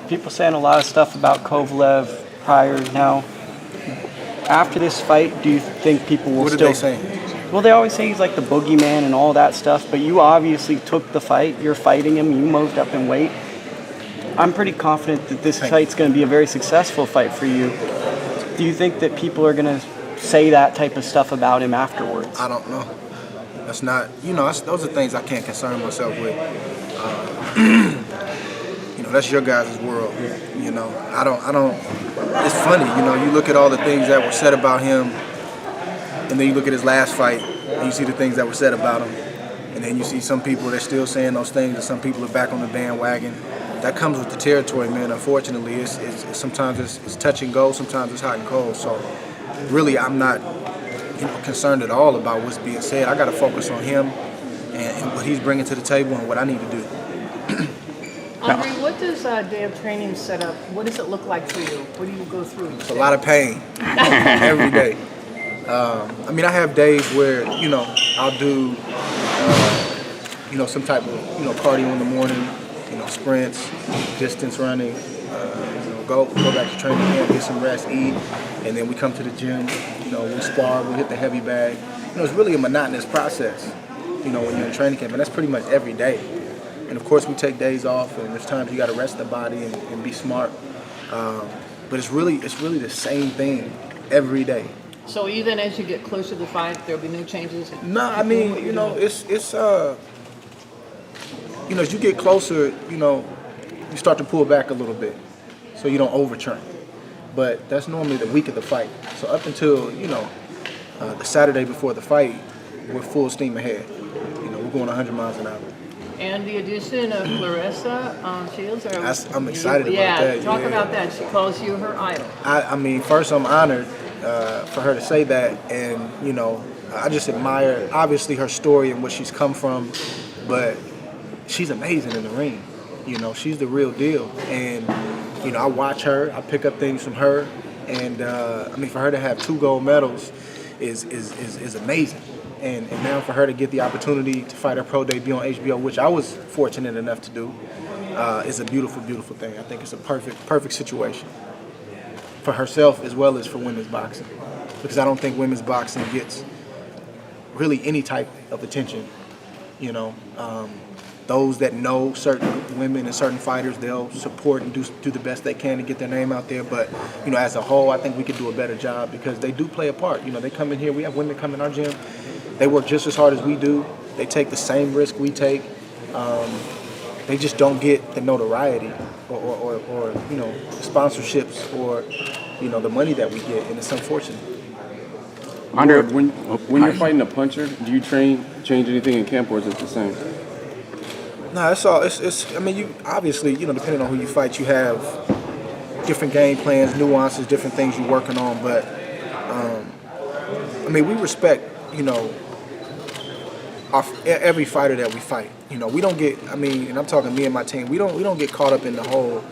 People saying a lot of stuff about Kovalev prior. Now, after this fight, do you think people will What still... What did they say? Well, they always say he's like the boogeyman and all that stuff, but you obviously took the fight. You're fighting him. You moved up in weight. I'm pretty confident that this fight's going to be a very successful fight for you. Do you think that people are going to say that type of stuff about him afterwards? I don't know. That's not, those are things I can't concern myself with. That's your guys' world. I don't, it's funny, you look at all the things that were said about him, and then you look at his last fight, and you see the things that were said about him, and then you see some people that are still saying those things, and some people are back on the bandwagon. That comes with the territory, man. Unfortunately, it's sometimes it's touch and go, sometimes it's hot and cold. So really, I'm not concerned at all about what's being said. I got to focus on him and what he's bringing to the table and what I need to do. Andre, what does a day of training set up? What does it look like for you? What do you go through? It's a lot of pain every day. I have days where I'll do some type of cardio in the morning, sprints, distance running. Go back to training camp, get some rest, eat, and then we come to the gym. We spar, we hit the heavy bag. It's really a monotonous process. When you're in training camp, and that's pretty much every day. And of course, we take days off, and there's times you got to rest the body and be smart. But it's really the same thing every day. So even as you get closer to the fight, there'll be new changes? No, it's as you get closer, you start to pull back a little bit, so you don't overtrain. But that's normally the week of the fight. So up until the Saturday before the fight, we're full steam ahead. We're going 100 miles an hour. And the addition of Clarissa Shields. I'm excited about that. Talk about that. She calls you her idol. First I'm honored for her to say that, and I just admire obviously her story and what she's come from, but she's amazing in the ring. She's the real deal, and I watch her, I pick up things from her, and for her to have 2 gold medals is amazing. And now for her to get the opportunity to fight her pro debut on HBO, which I was fortunate enough to do, is a beautiful, beautiful thing. I think it's a perfect situation for herself as well as for women's boxing, because I don't think women's boxing gets really any type of attention. Those that know certain women and certain fighters, they'll support and do the best they can to get their name out there. But as a whole, I think we could do a better job, because they do play a part. They come in here. We have women come in our gym. They work just as hard as we do. They take the same risk we take. They just don't get the notoriety or sponsorships or the money that we get, and it's unfortunate. Andre, when you're fighting a puncher, do you change anything in camp, or is it the same? No, it's all. You obviously, depending on who you fight, you have different game plans, nuances, different things you're working on. But we respect, every fighter that we fight. We don't get. And I'm talking me and my team. We don't get caught up in the whole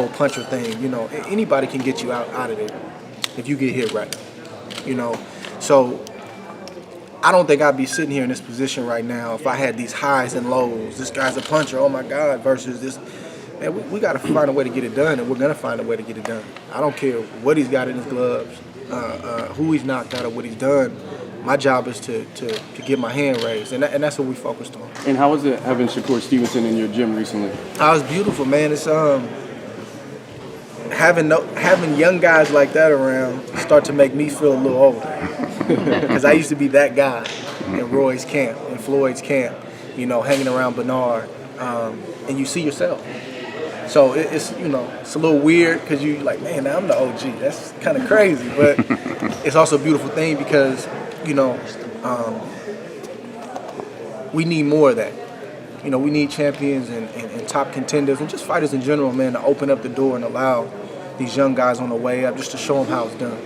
puncher thing. Anybody can get you out of there if you get hit right. So I don't think I'd be sitting here in this position right now if I had these highs and lows. This guy's a puncher, oh my God, versus this. Man, we got to find a way to get it done, and we're going to find a way to get it done. I don't care what he's got in his gloves, who he's knocked out, or what he's done. My job is to get my hand raised, and that's what we focused on. And how was it having Shakur Stevenson in your gym recently? It was beautiful, man. It's having young guys like that around start to make me feel a little older. Because I used to be that guy in Roy's camp, in Floyd's camp, hanging around Bernard, and you see yourself. So it's a little weird, because you like, man, I'm the OG. That's kind of crazy, but it's also a beautiful thing, because we need more of that. We need champions and top contenders and just fighters in general, man, to open up the door and allow these young guys on the way up, just to show them how it's done.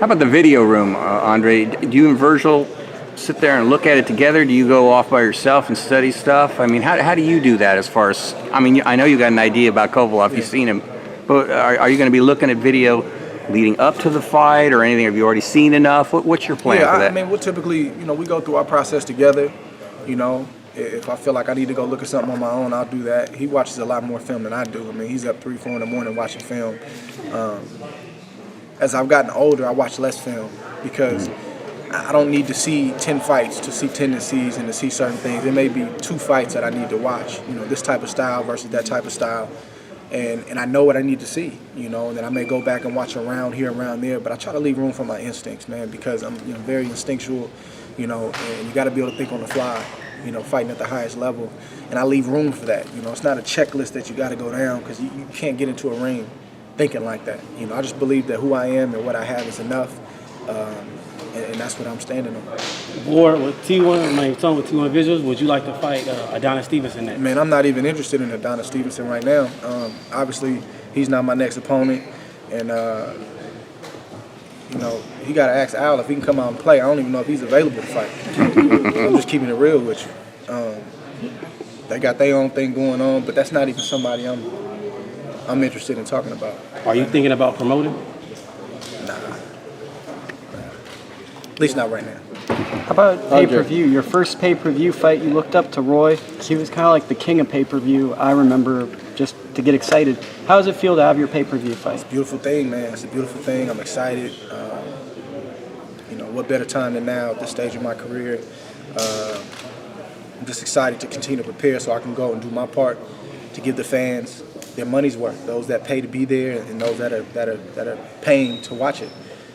How about the video room, Andre? Do you and Virgil sit there and look at it together? Do you go off by yourself and study stuff? How do you do that as far as, I know you got an idea about Kovalev, you've seen him, but are you going to be looking at video leading up to the fight or anything? Have you already seen enough? What's your plan for that? We'll typically, we go through our process together, If I feel like I need to go look at something on my own, I'll do that. He watches a lot more film than I do. I mean, he's up 3, 4 in the morning watching film. As I've gotten older, I watch less film because I don't need to see 10 fights to see tendencies and to see certain things. There may be 2 fights that I need to watch, this type of style versus that type of style. And I know what I need to see, and then I may go back and watch around here, around there, but I try to leave room for my instincts, man, because I'm very instinctual, and you got to be able to think on the fly, fighting at the highest level. And I leave room for that. It's not a checklist that you got to go down because you can't get into a ring thinking like that. I just believe that who I am and what I have is enough, and that's what I'm standing on. War with T1, my son with T1 Visuals, would you like to fight Adonis Stevenson next? Man, I'm not even interested in Adonis Stevenson right now. Obviously, he's not my next opponent, and he got to ask Al if he can come out and play. I don't even know if he's available to fight. I'm just keeping it real with you. They got their own thing going on, but that's not even somebody I'm interested in talking about. Are you thinking about promoting? Nah. At least not right now. How about pay-per-view? Your first pay-per-view fight, you looked up to Roy. He was kind of like the king of pay-per-view. I remember just to get excited. How does it feel to have your pay-per-view fight? It's a beautiful thing, man. It's a beautiful thing. I'm excited. What better time than now at this stage of my career? I'm just excited to continue to prepare so I can go and do my part to give the fans their money's worth. Those that pay to be there and those that are paying to watch it.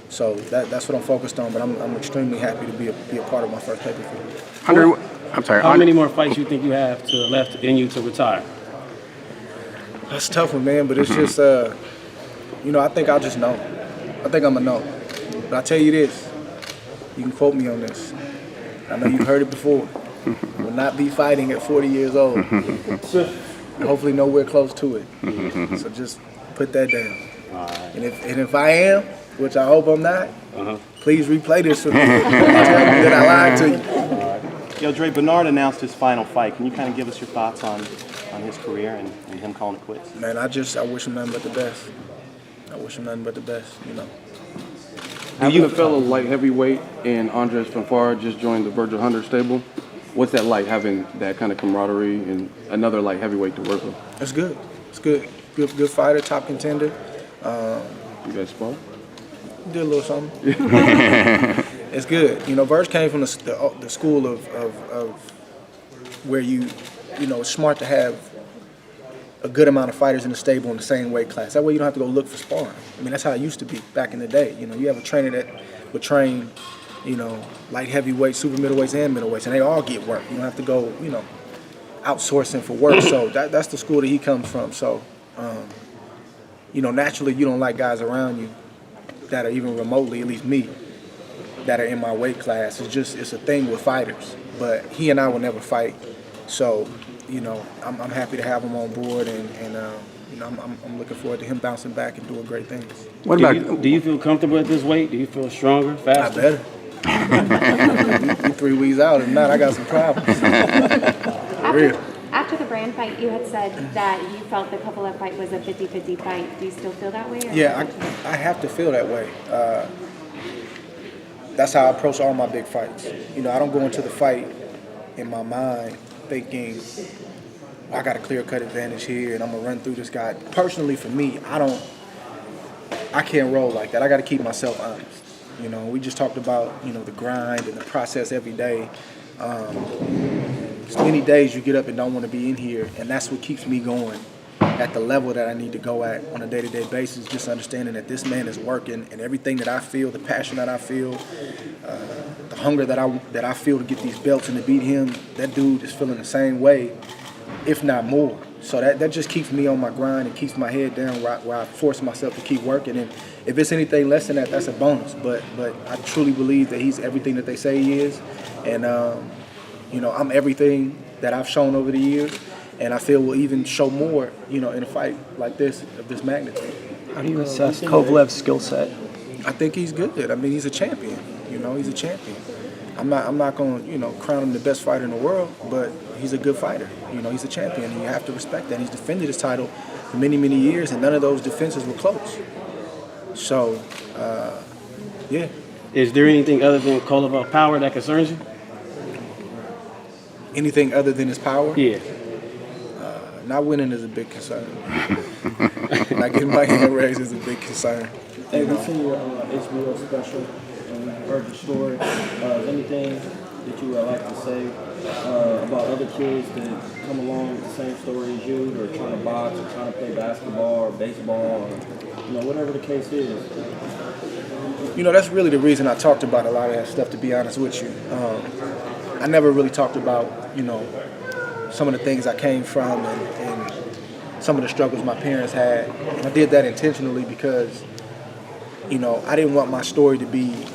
So that's what I'm focused on. But I'm extremely happy to be a part of my first pay-per-view. Hunter, I'm sorry. How many more fights you think you have left in you to retire? That's a tough one, man. But it's just, I think I'll just know. I think I'm going to know. But I'll tell you this. You can quote me on this. I know you've heard it before. Will not be fighting at 40 years old. Hopefully nowhere close to it. So just put that down. And if I am, which I hope I'm not, please replay this for me. Tell me that I lied to you. Yo, Dre, Bernard announced his final fight. Can you kind of give us your thoughts on his career and him calling it quits? Man, I wish him nothing but the best. I wish him nothing but the best, Having a fellow light heavyweight and Andres Fanfara just joined the Virgil Hunter stable, what's that like, having that kind of camaraderie and another light heavyweight to work with? It's good. It's good. Good fighter, top contender. You guys spar? Did a little something. It's good. Virg came from the school of where it's smart to have a good amount of fighters in the stable in the same weight class. That way you don't have to go look for sparring. I mean, that's how it used to be back in the day. You have a trainer that would train, light heavyweights, super middleweights, and middleweights, and they all get work. You don't have to go, outsourcing for work. So that's the school that he comes from. So, naturally you don't like guys around you that are even remotely, at least me, that are in my weight class. It's a thing with fighters. But he and I will never fight. So, I'm happy to have him on board, and I'm looking forward to him bouncing back and doing great things. Do you feel comfortable at this weight? Do you feel stronger, faster? I better. You 3 weeks out. If not, I got some problems. After the Brand fight, you had said that you felt the Kovalev fight was a 50-50 fight. Do you still feel that way? Yeah, I have to feel that way. That's how I approach all my big fights. I don't go into the fight in my mind thinking, I got a clear-cut advantage here and I'm going to run through this guy. Personally, for me, I can't roll like that. I got to keep myself honest. We just talked about, the grind and the process every day. So many days you get up and don't want to be in here, and that's what keeps me going at the level that I need to go at on a day-to-day basis, just understanding that this man is working, and everything that I feel, the passion that I feel, the hunger that I feel to get these belts and to beat him, that dude is feeling the same way, if not more. So that just keeps me on my grind and keeps my head down where I force myself to keep working. And if it's anything less than that, that's a bonus. But I truly believe that he's everything that they say he is. And, I'm everything that I've shown over the years. And I feel will even show more, in a fight like this, of this magnitude. How do you assess Kovalev's skill set? I think he's good. I mean, he's a champion. He's a champion. I'm not going to, crown him the best fighter in the world, but he's a good fighter. He's a champion, and you have to respect that. He's defended his title for many, many years, and none of those defenses were close. So, yeah. Is there anything other than Kovalev power that concerns you? Anything other than his power? Yeah. Not winning is a big concern. Not getting my hand raised is a big concern. Hey, we seen your HBO special and we heard the story. Is anything that you would like to say about other kids that come along with the same story as you, or trying to box, or trying to play basketball or baseball, or whatever the case is? That's really the reason I talked about a lot of that stuff, to be honest with you. I never really talked about, some of the things I came from and some of the struggles my parents had. And I did that intentionally because, I didn't want my story to be,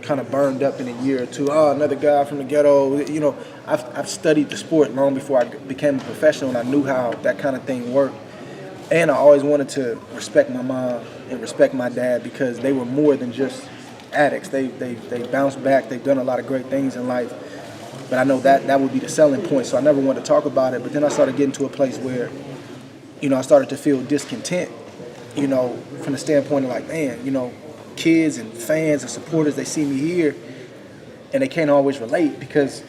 kind of burned up in a year or two. Oh, another guy from the ghetto. I've studied the sport long before I became a professional, and I knew how that kind of thing worked. And I always wanted to respect my mom and respect my dad because they were more than just addicts. They bounced back. They've done a lot of great things in life. But I know that would be the selling point, so I never wanted to talk about it. But then I started getting to a place where, I started to feel discontent, from the standpoint of like, man, kids and fans and supporters, they see me here and they can't always relate because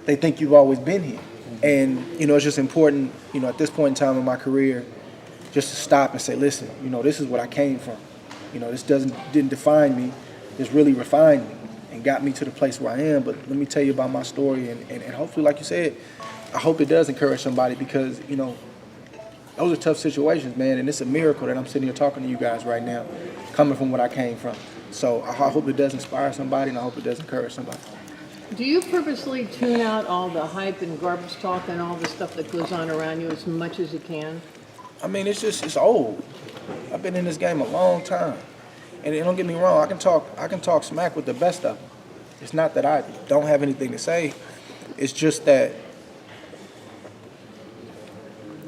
they think you've always been here. And, it's just important, at this point in time in my career, just to stop and say, listen, this is what I came from. This didn't define me. This really refined me and got me to the place where I am. But let me tell you about my story, and hopefully, like you said, I hope it does encourage somebody because, those are tough situations, man, and it's a miracle that I'm sitting here talking to you guys right now, coming from what I came from. So I hope it does inspire somebody, and I hope it does encourage somebody. Do you purposely tune out all the hype and garbage talk and all the stuff that goes on around you as much as you can? I mean, it's old. I've been in this game a long time. And don't get me wrong, I can talk smack with the best of them. It's not that I don't have anything to say. It's just that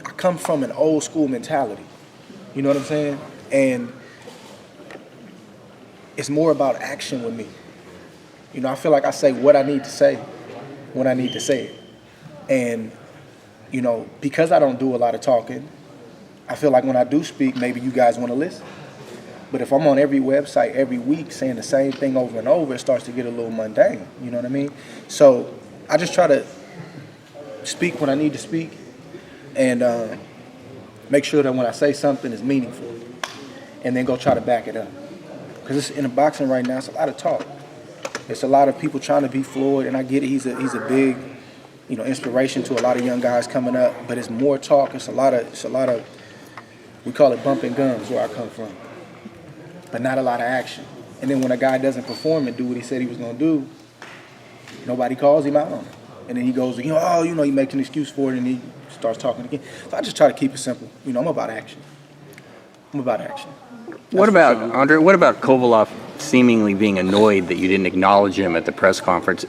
I come from an old school mentality. You know what I'm saying? And it's more about action with me. I feel like I say what I need to say when I need to say it. And, because I don't do a lot of talking, I feel like when I do speak, maybe you guys want to listen. But if I'm on every website every week saying the same thing over and over, it starts to get a little mundane. You know what I mean? So I just try to speak when I need to speak and make sure that when I say something, it's meaningful. And then go try to back it up. Because in the boxing right now, it's a lot of talk. It's a lot of people trying to be Floyd, and I get it. He's a big, inspiration to a lot of young guys coming up. But it's more talk. It's a lot of, we call it bumping guns where I come from. But not a lot of action. And then when a guy doesn't perform and do what he said he was going to do, nobody calls him out on it. And then he goes, he makes an excuse for it, and he starts talking again. So I just try to keep it simple. I'm about action. What about, Andre, what about Kovalev seemingly being annoyed that you didn't acknowledge him at the press conference?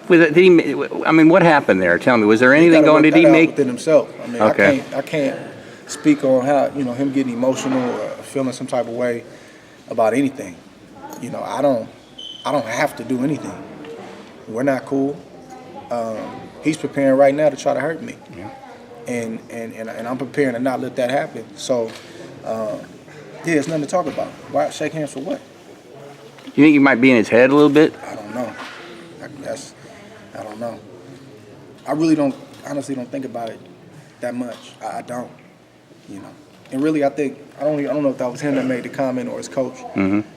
What happened there? Tell me, was there anything going? Did he make within himself? I mean, okay. I can't speak on how him getting emotional or feeling some type of way about anything. I don't have to do anything. We're not cool. He's preparing right now to try to hurt me, and I'm preparing to not let that happen. So, it's nothing to talk about. Why shake hands for what? You think he might be in his head a little bit? I don't know. I don't know. I really honestly don't think about it that much. I don't, And really, I don't know if that was him that made the comment or his coach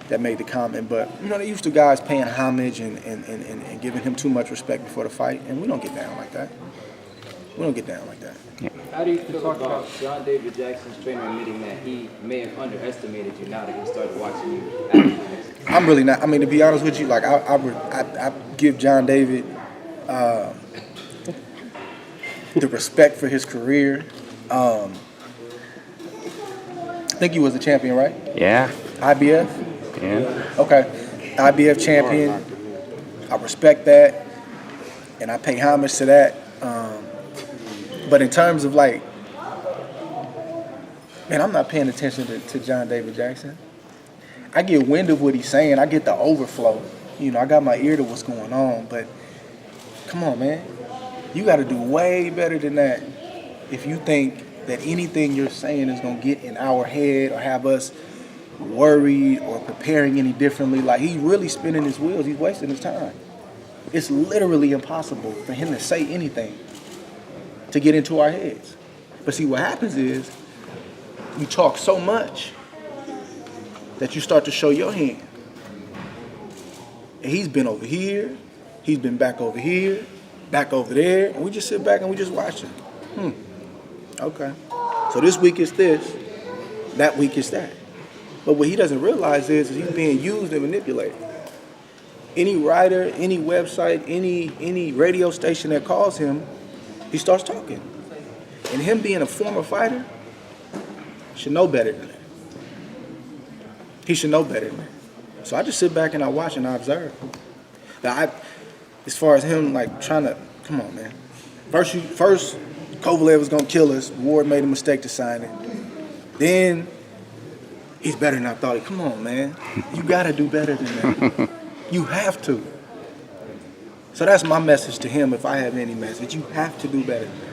that made the comment. But, they used to guys paying homage and giving him too much respect before the fight. And we don't get down like that. Yeah. How do you feel about John David Jackson's trainer admitting that he may have underestimated you now that he started watching you after this? I'm really not. I mean, to be honest with you, like I give John David the respect for his career. I think he was a champion, right? Yeah. IBF? Yeah. Okay. IBF champion. I respect that, and I pay homage to that. But in terms of I'm not paying attention to John David Jackson. I get wind of what he's saying. I get the overflow. I got my ear to what's going on. But come on, man. You got to do way better than that if you think that anything you're saying is going to get in our head or have us worried or preparing any differently. Like, he's really spinning his wheels. He's wasting his time. It's literally impossible for him to say anything to get into our heads. But see, what happens is you talk so much that you start to show your hand. And he's been over here, he's been back over here, back over there, and we just sit back and we just watch him. Okay. So this week is this, that week is that. But what he doesn't realize is he's being used and manipulated. Any writer, any website, any radio station that calls him, he starts talking. And him being a former fighter should know better than that. He should know better than that. So I just sit back and I watch and I observe. Now, as far as him like trying to, come on, man. First Kovalev was gonna kill us. Ward made a mistake to sign it. Then he's better than I thought. Come on, man. You gotta do better than that. You have to. So that's my message to him. If I have any message, you have to do better than that.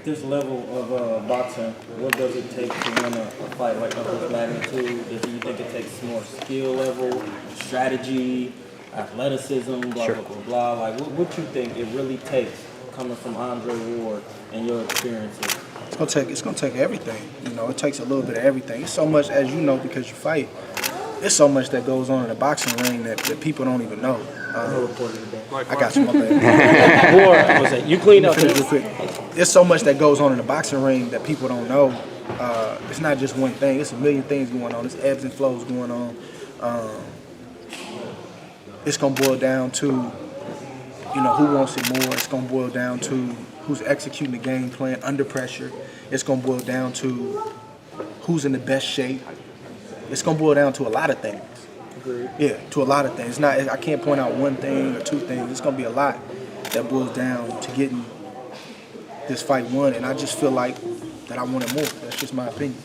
This level of boxing, what does it take to win a fight like of this magnitude? Do you think it takes more skill level, strategy, athleticism, blah, blah, blah, blah? Like, what you think it really takes coming from Andre Ward and your experiences? It's gonna take everything. You know, it takes a little bit of everything. It's so much, as you know, because you fight. There's so much that goes on in the boxing ring that people don't even know. I got you, my bad. You clean up real quick. There's so much that goes on in the boxing ring that people don't know. It's not just one thing. It's a million things going on. There's ebbs and flows going on. It's gonna boil down to, who wants it more. It's gonna boil down to who's executing the game plan under pressure. It's gonna boil down to who's in the best shape. It's gonna boil down to a lot of things. Agreed. Yeah, to a lot of things. I can't point out one thing or two things. It's gonna be a lot that boils down to getting this fight won, and I just feel like that I wanted more. That's just my opinion.